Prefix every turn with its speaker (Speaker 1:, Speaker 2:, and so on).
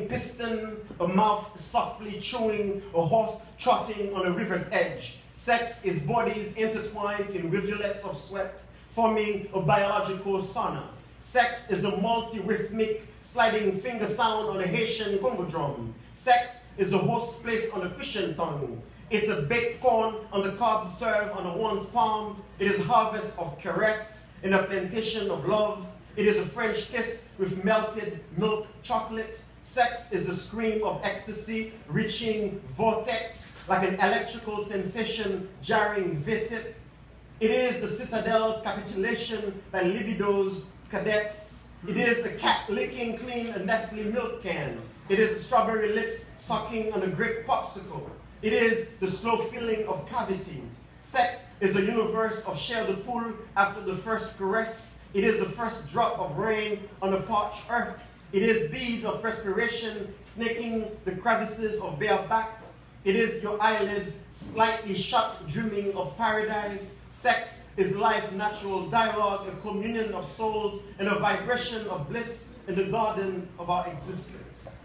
Speaker 1: piston, a mouth softly chewing, a horse trotting on a river's edge. Sex is bodies intertwined in rivulets of sweat, forming a biological sauna. Sex is a multi-rhythmic sliding finger sound on a Haitian Congo drum. Sex is a horse place on a Christian tongue. It's a baked corn on the cob served on a one's palm. It is a harvest of caress in a plantation of love. It is a French kiss with melted milk chocolate. Sex is the scream of ecstasy reaching vortex like an electrical sensation jarring V-tip. It is the citadel's capitulation by libido's cadets. It is a cat licking clean a Nestle milk can. It is the strawberry lips sucking on a grape popsicle. It is the slow filling of cavities. Sex is a universe of chair de poule after the first caress. It is the first drop of rain on a parched earth. It is beads of perspiration snaking the crevices of bare backs. It is your eyelids slightly shut, dreaming of paradise. Sex is life's natural dialogue, a communion of souls, and a vibration of bliss in the garden of our existence.